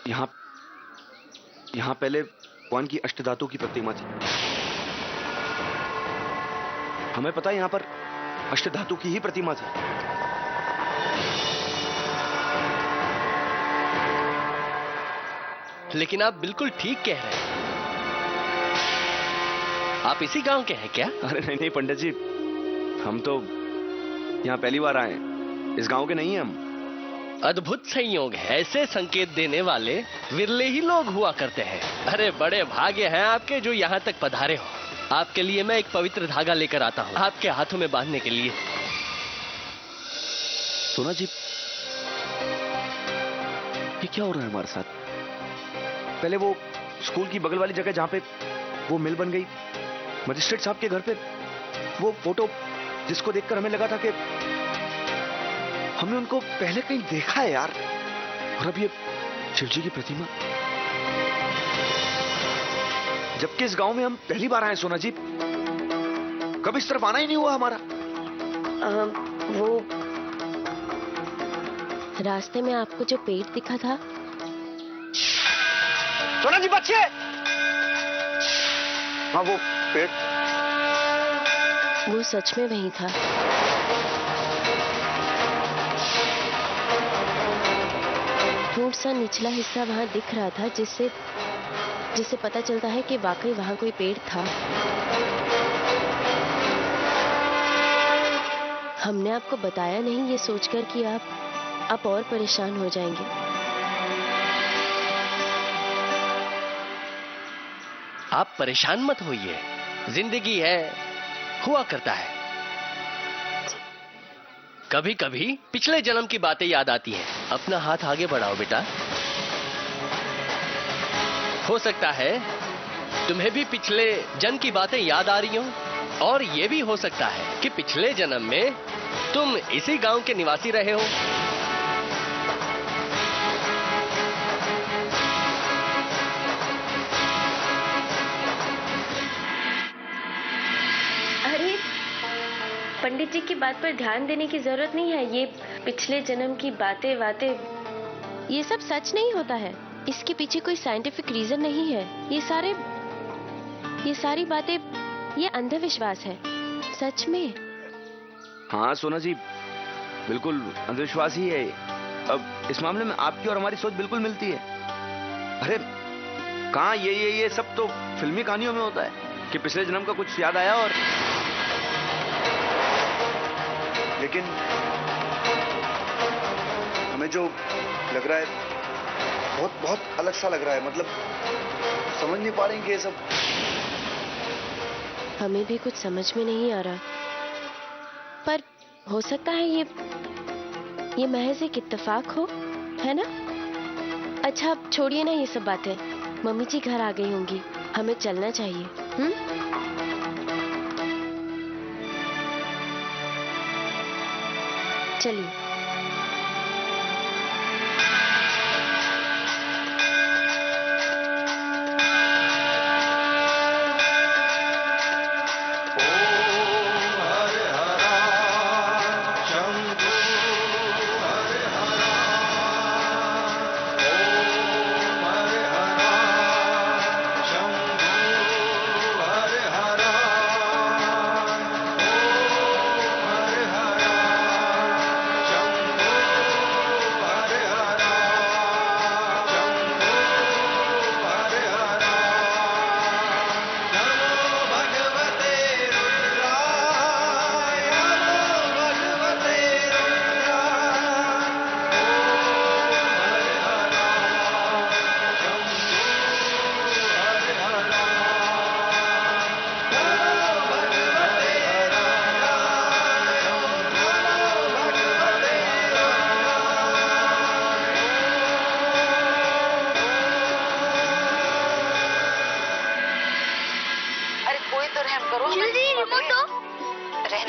यहाँ यहाँ पहले भगवान की अष्टधातु की प्रतिमा थी। हमें पता है यहाँ पर अष्टधातु की ही प्रतिमा थी। लेकिन आप बिल्कुल ठीक कह रहे हैं। आप इसी गांव के हैं क्या? अरे नहीं नहीं पंडित जी, हम तो यहाँ पहली बार आए हैं, इस गांव के नहीं हैं हम। अद्भुत संयोग है, ऐसे संकेत देने वाले विरले ही लोग हुआ करते हैं। अरे बड़े भाग्य हैं आपके जो यहाँ तक पधारे हो। आपके लिए मैं एक पवित्र धागा लेकर आता हूँ, आपके हाथों में बांधने के लिए। सोना जी, ये क्या हो रहा है हमारे साथ? पहले वो स्कूल की बगल वाली जगह जहाँ पे वो मिल बन गई, मजिस्ट्रेट साहब के घर पे वो फोटो जिसको देखकर हमें लगा था कि हमने उनको पहले कहीं देखा है यार, और अब ये शिव जी की प्रतिमा। जबकि इस गांव में हम पहली बार आए सोना जी, कभी इस तरफ आना ही नहीं हुआ हमारा। वो रास्ते में आपको जो पेड़ दिखा था। सोना जी बच्चे, हाँ वो पेड़, वो सच में वही था। फूट सा निचला हिस्सा वहां दिख रहा था, जिससे पता चलता है कि वाकई वहां कोई पेड़ था। हमने आपको बताया नहीं ये सोचकर कि आप और परेशान हो जाएंगे। आप परेशान मत होइए, जिंदगी है, हुआ करता है। कभी कभी पिछले जन्म की बातें याद आती हैं। अपना हाथ आगे बढ़ाओ बेटा। हो सकता है तुम्हें भी पिछले जन्म की बातें याद आ रही हो, और यह भी हो सकता है कि पिछले जन्म में तुम इसी गांव के निवासी रहे हो। पंडित जी की बात पर ध्यान देने की जरूरत नहीं है। ये पिछले जन्म की बातें ये सब सच नहीं होता है। इसके पीछे कोई साइंटिफिक रीजन नहीं है। ये सारी बातें ये अंधविश्वास है, सच में। हाँ सोना जी, बिल्कुल अंधविश्वास ही है। अब इस मामले में आपकी और हमारी सोच बिल्कुल मिलती है। अरे कहाँ ये सब तो फिल्मी कहानियों में होता है कि पिछले जन्म का कुछ याद आया, और लेकिन हमें जो लग रहा है बहुत बहुत अलग सा लग रहा है। मतलब समझ नहीं पा रहे हैं कि ये सब। हमें भी कुछ समझ में नहीं आ रहा, पर हो सकता है ये महज एक इत्तेफाक हो, है ना? अच्छा अब छोड़िए ना ये सब बातें। मम्मी जी घर आ गई होंगी, हमें चलना चाहिए। चलिए।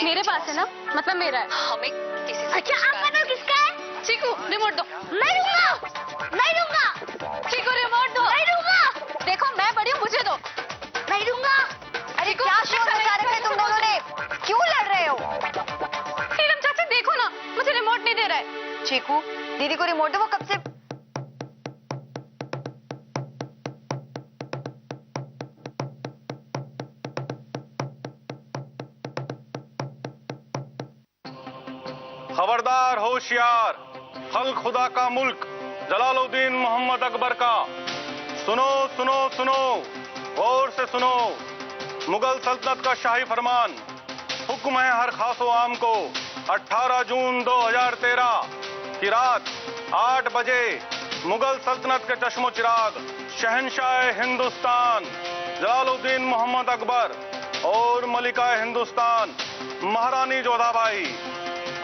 मेरे पास है ना, मतलब मेरा है। हमें किसी से अच्छा आपका नाम किसका है? चीकू, रिमोट दो। नहीं दूंगा, नहीं दूंगा। चीकू रिमोट दो। नहीं दूंगा। देखो मैं बड़ी हूँ, मुझे दो। नहीं दूंगा। अरे क्या शोर मचा रखे तुम दोनों ने? क्यों लड़ रहे हो? नीलम चाची देखो ना, मुझे रिमोट नहीं दे रहा है। चीकू दीदी को रिमोट दो, वो कब से। होशियार, खल खुदा का मुल्क जलालुद्दीन मोहम्मद अकबर का। सुनो सुनो सुनो, गौर से सुनो। मुगल सल्तनत का शाही फरमान, हुक्म है हर खासो आम को 18 जून 2013 की रात 8 बजे मुगल सल्तनत के चश्मो चिराग शहंशाह हिंदुस्तान जलालुद्दीन मोहम्मद अकबर और मलिका हिंदुस्तान महारानी जोधाबाई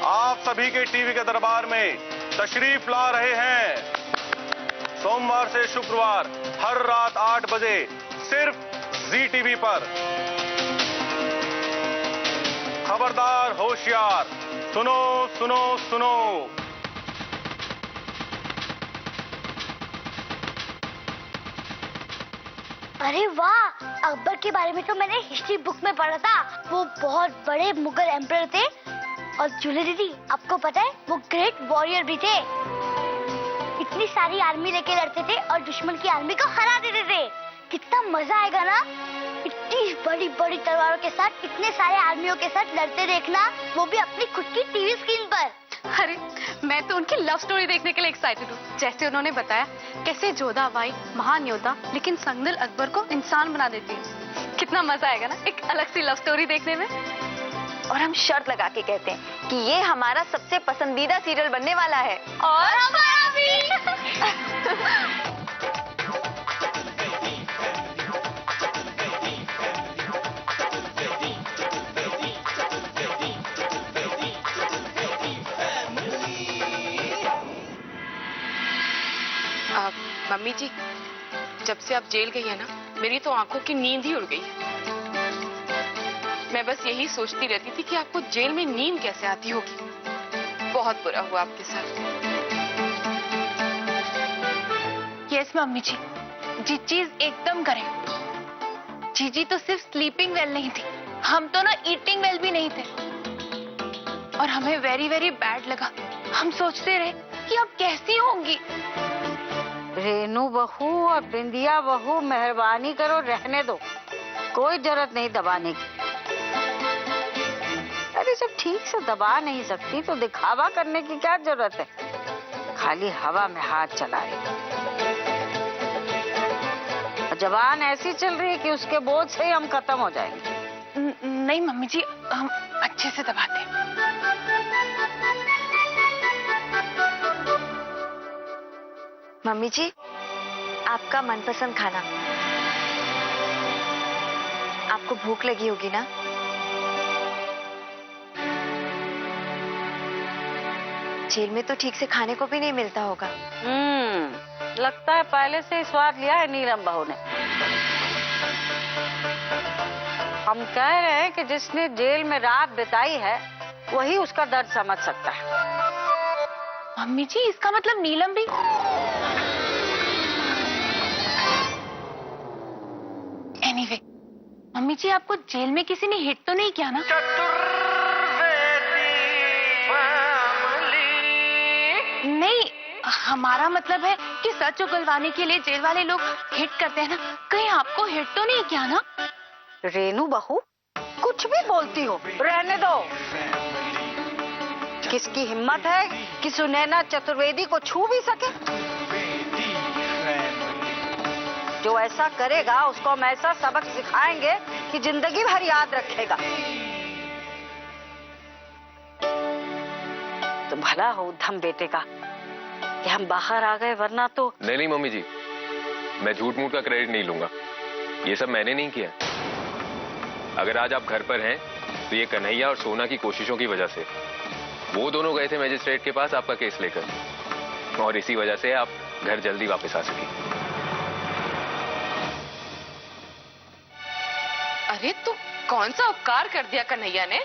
आप सभी के टीवी के दरबार में तशरीफ ला रहे हैं। सोमवार से शुक्रवार हर रात 8 बजे सिर्फ जी टीवी पर। खबरदार होशियार, सुनो सुनो सुनो। अरे वाह, अकबर के बारे में तो मैंने हिस्ट्री बुक में पढ़ा था। वो बहुत बड़े मुगल एम्परर थे। और जूली दीदी, आपको पता है वो ग्रेट वॉरियर भी थे। इतनी सारी आर्मी लेके लड़ते थे और दुश्मन की आर्मी को हरा देते थे। कितना मजा आएगा ना, इतनी बड़ी बड़ी तलवारों के साथ इतने सारे आर्मियों के साथ लड़ते देखना, वो भी अपनी खुद की टीवी स्क्रीन पर। अरे मैं तो उनकी लव स्टोरी देखने के लिए एक्साइटेड हूँ। जैसे उन्होंने बताया कैसे जोधाबाई महान योद्धा लेकिन संगदिल अकबर को इंसान बना देती है। कितना मजा आएगा ना एक अलग सी लव स्टोरी देखने में। और हम शर्त लगा के कहते हैं कि ये हमारा सबसे पसंदीदा सीरियल बनने वाला है। और हमारा भी। मम्मी जी, जब से आप जेल गई है ना, मेरी तो आंखों की नींद ही उड़ गई है। मैं बस यही सोचती रहती थी कि आपको जेल में नींद कैसे आती होगी। बहुत बुरा हुआ आपके साथ। यस मम्मी जी, जी चीज एकदम करेक्ट। जीजी तो सिर्फ स्लीपिंग वेल नहीं थी, हम तो ना ईटिंग वेल भी नहीं थे। और हमें वेरी वेरी बैड लगा। हम सोचते रहे कि अब कैसी होंगी। रेनू बहू और बिंदिया बहू, मेहरबानी करो रहने दो, कोई जरूरत नहीं दबाने की। अरे जब ठीक से दबा नहीं सकती तो दिखावा करने की क्या जरूरत है। खाली हवा में हाथ चला रही। जबान ऐसी चल रही है कि उसके बोझ से ही हम खत्म हो जाएंगे। नहीं मम्मी जी, हम अच्छे से दबाते हैं। मम्मी जी, आपका मनपसंद खाना। आपको भूख लगी होगी ना? जेल में तो ठीक से खाने को भी नहीं मिलता होगा। लगता है पहले से ही स्वाद लिया है नीलम बहू ने। हम कह रहे हैं कि जिसने जेल में रात बिताई है वही उसका दर्द समझ सकता है। मम्मी जी, इसका मतलब नीलम भी। एनीवे, मम्मी जी आपको जेल में किसी ने हिट तो नहीं किया ना? नहीं, हमारा मतलब है कि सच उगलवाने के लिए जेल वाले लोग हिट करते हैं ना। कहीं आपको हिट तो नहीं किया ना? रेनू बहू, कुछ भी बोलती हो, रहने दो। किसकी हिम्मत है कि सुनैना चतुर्वेदी को छू भी सके? जो ऐसा करेगा उसको हम ऐसा सबक सिखाएंगे कि जिंदगी भर याद रखेगा। तो भला हो उद्धम बेटे का कि हम बाहर आ गए, वरना तो। नहीं मम्मी जी, मैं झूठ मूठ का क्रेडिट नहीं लूंगा। ये सब मैंने नहीं किया। अगर आज आप घर पर हैं तो ये कन्हैया और सोना की कोशिशों की वजह से। वो दोनों गए थे मजिस्ट्रेट के पास आपका केस लेकर, और इसी वजह से आप घर जल्दी वापस आ सके। अरे तो कौन सा उपकार कर दिया कन्हैया ने?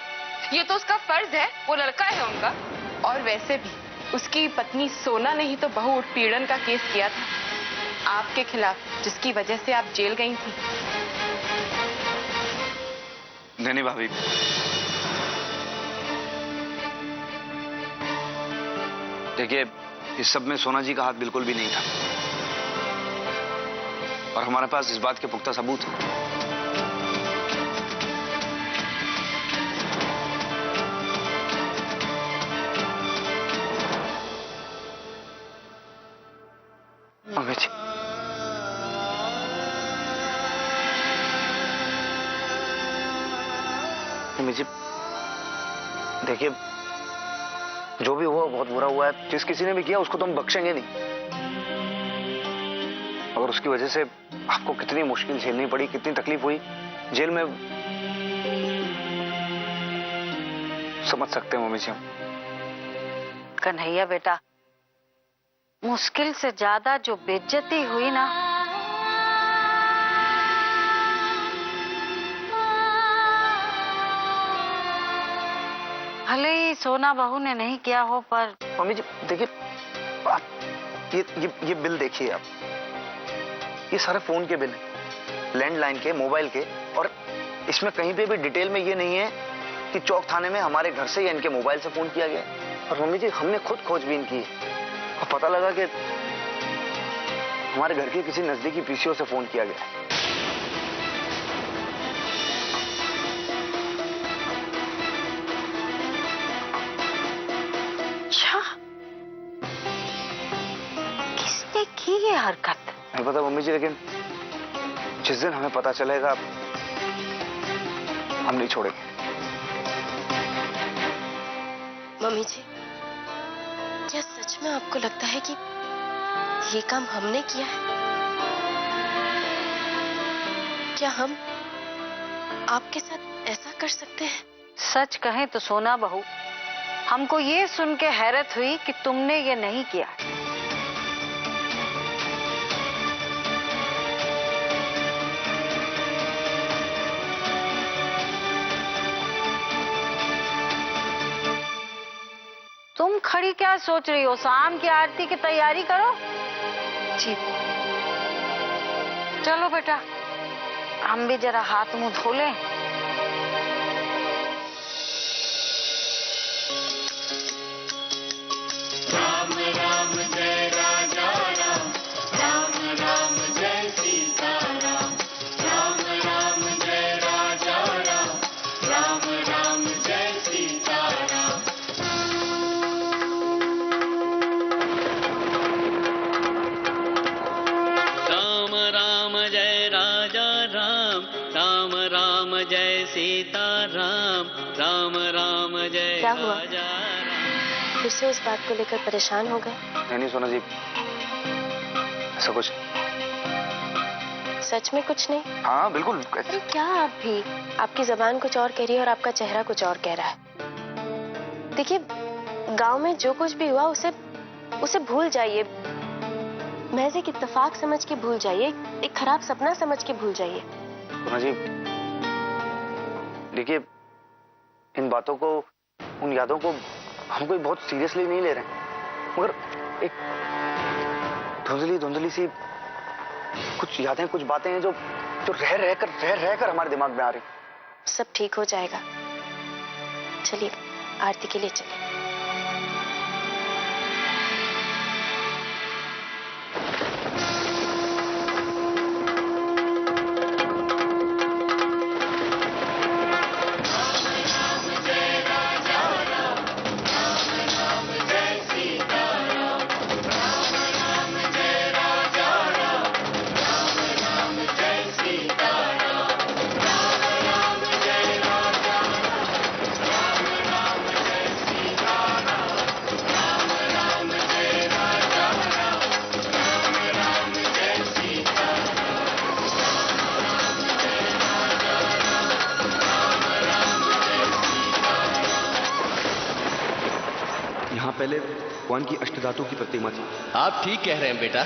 ये तो उसका फर्ज है, वो लड़का है उनका। और वैसे भी उसकी पत्नी सोना ने ही तो बहु उत्पीड़न का केस किया था आपके खिलाफ, जिसकी वजह से आप जेल गई थी। नहीं भाभी, देखिए इस सब में सोना जी का हाथ बिल्कुल भी नहीं था, और हमारे पास इस बात के पुख्ता सबूत हैं। मम्मी जी, मम्मी जी देखिए, जो भी हुआ बहुत बुरा हुआ है। जिस किसी ने भी किया उसको तो हम बख्शेंगे नहीं। अगर उसकी वजह से आपको कितनी मुश्किल झेलनी पड़ी, कितनी तकलीफ हुई जेल में, समझ सकते हैं मम्मी जी हम। कन्हैया बेटा, मुश्किल से ज्यादा जो बेइज्जती हुई ना, भले ही सोना बहू ने नहीं किया हो, पर मम्मी जी देखिए, आप ये बिल देखिए आप, ये सारे फोन के बिल हैं, लैंडलाइन के, मोबाइल के, और इसमें कहीं पे भी डिटेल में ये नहीं है कि चौक थाने में हमारे घर से या इनके मोबाइल से फोन किया गया। और मम्मी जी हमने खुद खोजबीन की और पता लगा कि हमारे घर के किसी नजदीकी पीसीओ से फोन किया गया। अच्छा, किसने की ये हरकत? नहीं पता मम्मी जी, लेकिन जिस दिन हमें पता चलेगा हम नहीं छोड़ेंगे। मम्मी जी, क्या सच में आपको लगता है कि ये काम हमने किया है? क्या हम आपके साथ ऐसा कर सकते हैं? सच कहें तो सोना बहू, हमको ये सुन के हैरत हुई कि तुमने ये नहीं किया। तुम खड़ी क्या सोच रही हो? शाम की आरती की तैयारी करो। जी। चलो बेटा, हम भी जरा हाथ मुंह धो लें। राम राम जय राजा राम, राम राम जय सीता राम, राम राम जय राजा राम, राम राम जय सीता राम। राम राम जय राजा राम, राम राम जय सीता राम, राम राम जय क्या हुआ? राजा राम। फिर से उस बात को लेकर परेशान हो गए? नहीं सोना जी, ऐसा कुछ। सच में कुछ नहीं? हाँ बिल्कुल। अरे क्या आप भी, आपकी जबान कुछ और कह रही है और आपका चेहरा कुछ और कह रहा है। देखिए, गांव में जो कुछ भी हुआ उसे भूल जाइए। महज एक इत्तेफाक समझ के भूल जाइए, एक खराब सपना समझ के भूल जाइए। सोना जी देखिए, इन बातों को, उन यादों को हम कोई बहुत सीरियसली नहीं ले रहे हैं, मगर एक धुंधली सी कुछ यादें, कुछ बातें हैं जो रह कर हमारे दिमाग में आ रही। सब ठीक हो जाएगा। चलिए आरती के लिए चलिए। पहले भगवान की अष्टधातु की प्रतिमा थी। आप ठीक कह रहे हैं बेटा,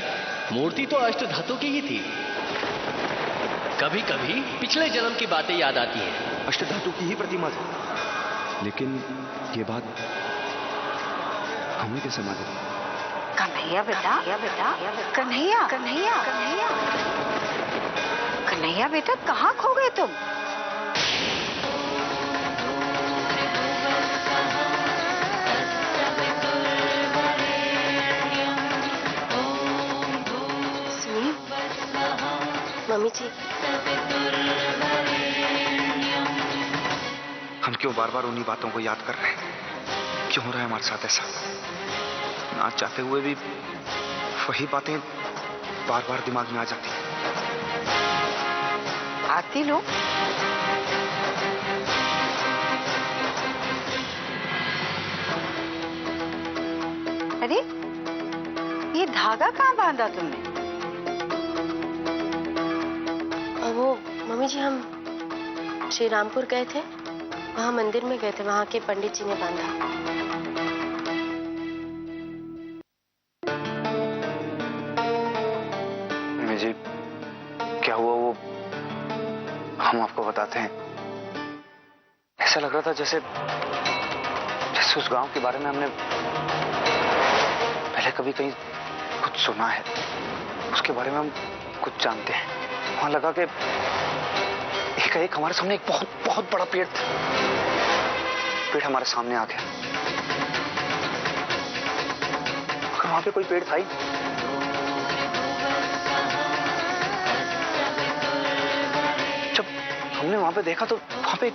मूर्ति तो अष्टधातु की ही थी। कभी कभी पिछले जन्म की बातें याद आती हैं। अष्टधातु की ही प्रतिमा थी, लेकिन ये बात हमने कैसे मालूम? कन्हैया बेटा, कन्हैया, कन्हैया, कन्हैया, कन्हैया बेटा, कहाँ खो गए तुम? मम्मी जी, हम क्यों बार बार उन्हीं बातों को याद कर रहे हैं? क्यों हो रहा है हमारे साथ ऐसा? ना चाहते हुए भी वही बातें बार बार दिमाग में आ जाती है। आती लो। अरे ये धागा कहाँ बांधा तुमने? वो मम्मी जी, हम श्री रामपुर गए थे, वहाँ मंदिर में गए थे, वहाँ के पंडित जी ने बांधा। मम्मी जी, क्या हुआ वो हम आपको बताते हैं। ऐसा लग रहा था जैसे जैसे उस गांव के बारे में हमने पहले कभी कहीं कुछ सुना है, उसके बारे में हम कुछ जानते हैं। वहां लगा कि एक हमारे सामने एक बहुत बहुत बड़ा पेड़ था। पेड़ हमारे सामने आ गया, अगर वहां पे कोई पेड़ था ही। जब हमने वहां पे देखा तो वहां पे एक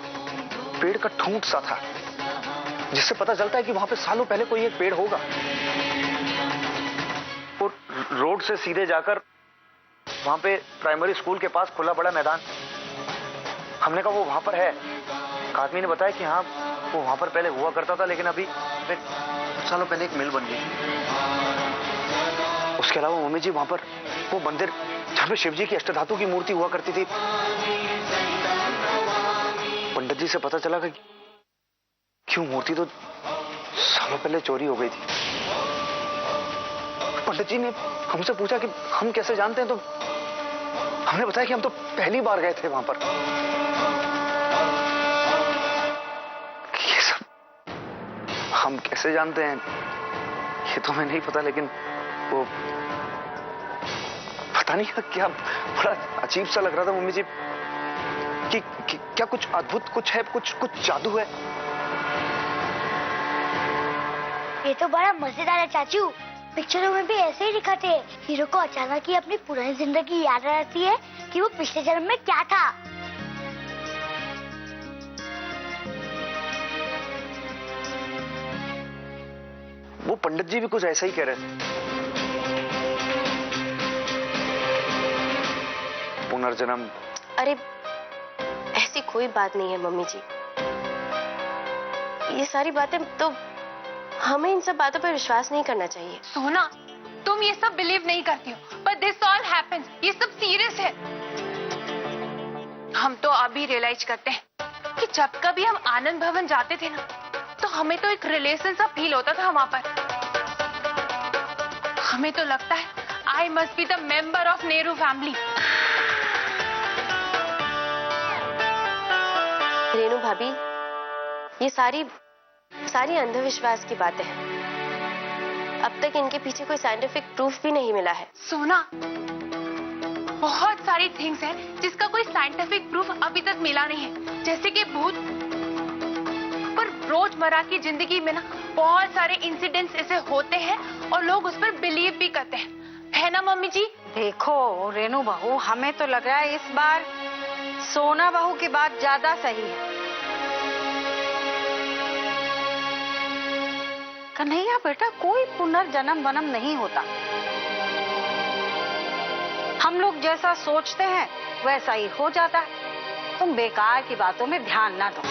पेड़ का ठूंठ सा था, जिससे पता चलता है कि वहां पे सालों पहले कोई एक पेड़ होगा। वो रोड से सीधे जाकर वहां पे प्राइमरी स्कूल के पास खुला बड़ा मैदान। हमने कहा वो वहां पर है। एक आदमी ने बताया कि हाँ वो वहां पर पहले हुआ करता था, लेकिन अभी कुछ सालों पहले एक मिल बन गई। उसके अलावा मम्मी जी वहां पर वो मंदिर जहां पे शिव जी की अष्टधातु की मूर्ति हुआ करती थी, पंडित जी से पता चला कि क्यों मूर्ति तो सालों पहले चोरी हो गई थी। पंडित जी ने हमसे पूछा कि हम कैसे जानते हैं, तो हमने बताया कि हम तो पहली बार गए थे वहां पर। ये सब हम कैसे जानते हैं ये तो हमें नहीं पता, लेकिन वो पता नहीं क्या बड़ा अजीब सा लग रहा था मम्मी जी कि क्या कुछ अद्भुत कुछ है, कुछ जादू है। ये तो बड़ा मजेदार है चाचू। पिक्चरों में भी ऐसे ही दिखाते हैं, हीरो को अचानक ही अपनी पुरानी जिंदगी याद आ जाती है कि वो पिछले जन्म में क्या था। वो पंडित जी भी कुछ ऐसा ही कह रहे थे। पुनर्जन्म। अरे ऐसी कोई बात नहीं है मम्मी जी, ये सारी बातें तो हमें इन सब बातों पर विश्वास नहीं करना चाहिए। सोना, तुम ये सब बिलीव नहीं करती हो, but this all happens, ये सब सीरियस है। हम तो अभी रियलाइज करते हैं कि जब कभी हम आनंद भवन जाते थे ना, तो हमें तो एक रिलेशन सा फील होता था वहां पर। हमें तो लगता है I must be the member of Nehru family. Renu भाभी, ये सारी अंधविश्वास की बातें हैं। अब तक इनके पीछे कोई साइंटिफिक प्रूफ भी नहीं मिला है। सोना, बहुत सारी थिंग्स हैं जिसका कोई साइंटिफिक प्रूफ अभी तक मिला नहीं है, जैसे कि भूत। पर रोजमर्रा की जिंदगी में ना बहुत सारे इंसिडेंट्स ऐसे होते हैं और लोग उस पर बिलीव भी करते हैं, है ना मम्मी जी? देखो रेनू बहू, हमें तो लग रहा है इस बार सोना बहू की बात ज्यादा सही है। कन्हैया बेटा, कोई पुनर्जन्म वनम नहीं होता। हम लोग जैसा सोचते हैं वैसा ही हो जाता है। तुम बेकार की बातों में ध्यान ना दो।